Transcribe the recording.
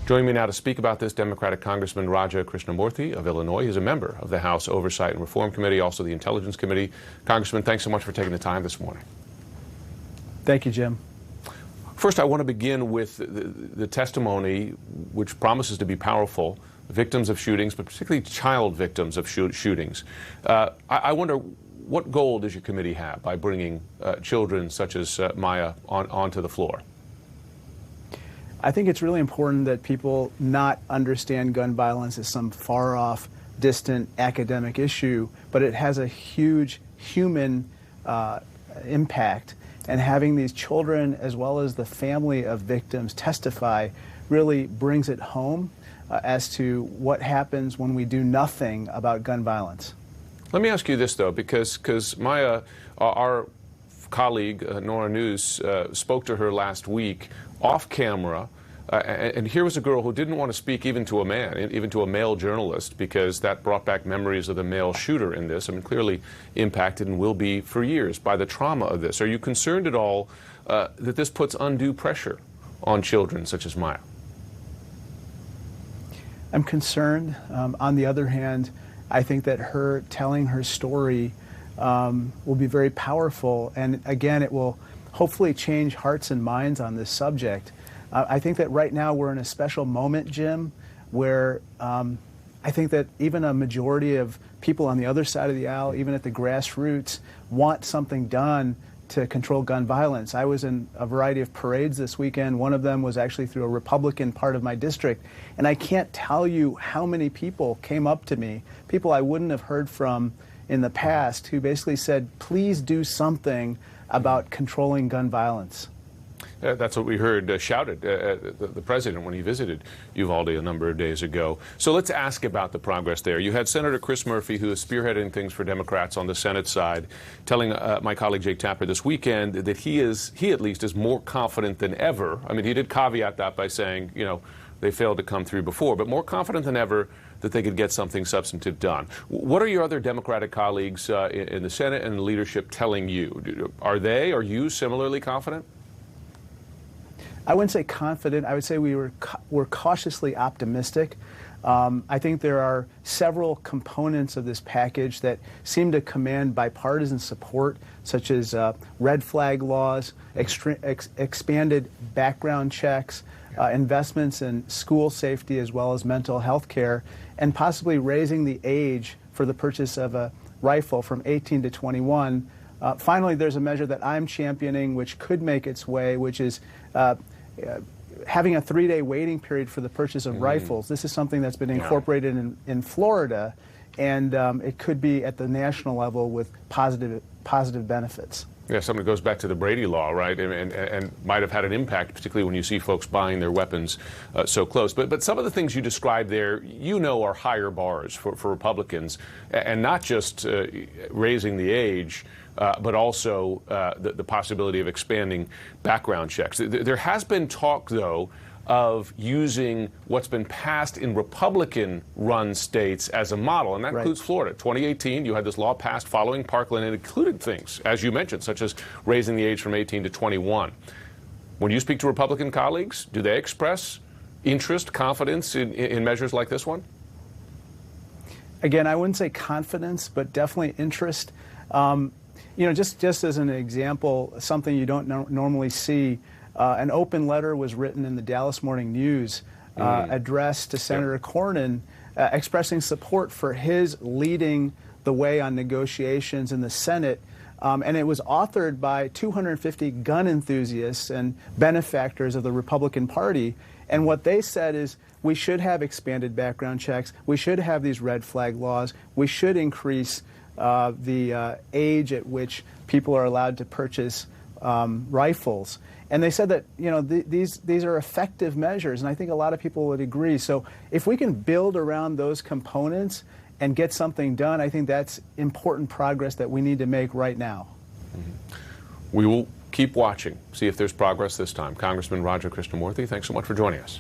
Joining me now to speak about this, Democratic Congressman Krishnamoorthi of Illinois. He's a member of the House Oversight and Reform Committee, also the Intelligence Committee. Congressman, thanks so much for taking the time this morning. Thank you, Jim. First, I want to begin with the testimony, which promises to be powerful. Victims of shootings, but particularly child victims of shootings. I wonder, what goal does your committee have by bringing children such as Maya onto the floor? I think it's really important that people not understand gun violence as some far-off, distant academic issue, but it has a huge human impact. And having these children, as well as the family of victims, testify really brings it home as to what happens when we do nothing about gun violence. Let me ask you this, though, because Maya, our colleague, Nora News, spoke to her last week off camera, and here was a girl who didn't want to speak even to a man, even to a male journalist, because that brought back memories of the male shooter in this. I mean, clearly impacted and will be for years by the trauma of this. Are you concerned at all that this puts undue pressure on children such as Maya? I'm concerned. On the other hand, I think that her telling her story will be very powerful, and again, it will hopefully change hearts and minds on this subject. I think that right now we're in a special moment, Jim, where I think that even a majority of people on the other side of the aisle, even at the grassroots, want something done to control gun violence. I was in a variety of parades this weekend. One of them was actually through a Republican part of my district. And I can't tell you how many people came up to me, people I wouldn't have heard from in the past, who basically said, please do something about controlling gun violence. That's what we heard shouted at the president when he visited Uvalde a number of days ago. So let's ask about the progress there. You had Senator Krishnamoorthi, who is spearheading things for Democrats on the Senate side, telling my colleague Jake Tapper this weekend that he at least is more confident than ever. I mean, he did caveat that by saying, you know, they failed to come through before, but more confident than ever that they could get something substantive done. What are your other Democratic colleagues in the Senate and leadership telling you? Are you similarly confident? I wouldn't say confident. I would say we're cautiously optimistic. I think there are several components of this package that seem to command bipartisan support, such as red flag laws, expanded background checks, investments in school safety as well as mental health care, and possibly raising the age for the purchase of a rifle from 18 to 21. Finally, there's a measure that I'm championing which could make its way, which is having a 3-day waiting period for the purchase of rifles. This is something that's been incorporated in Florida, and it could be at the national level with positive benefits. Yeah, something that goes back to the Brady Law, right, and might have had an impact, particularly when you see folks buying their weapons so close. But some of the things you described there, you know, are higher bars for Republicans, and not just raising the age, but also the possibility of expanding background checks. There has been talk, though, of using what's been passed in Republican-run states as a model, and that includes Florida. 2018, you had this law passed following Parkland, and it included things, as you mentioned, such as raising the age from 18 to 21. When you speak to Republican colleagues, do they express interest, confidence in measures like this one? Again, I wouldn't say confidence, but definitely interest. You know, just as an example, something you don't normally see, an open letter was written in the Dallas Morning News addressed to Senator Cornyn expressing support for his leading the way on negotiations in the Senate. And it was authored by 250 gun enthusiasts and benefactors of the Republican Party. And what they said is we should have expanded background checks. We should have these red flag laws. We should increase the age at which people are allowed to purchase rifles. And they said that, you know, these are effective measures, and I think a lot of people would agree. So if we can build around those components and get something done, I think that's important progress that we need to make right now. We will keep watching, see if there's progress this time. Congressman Krishnamoorthi, thanks so much for joining us.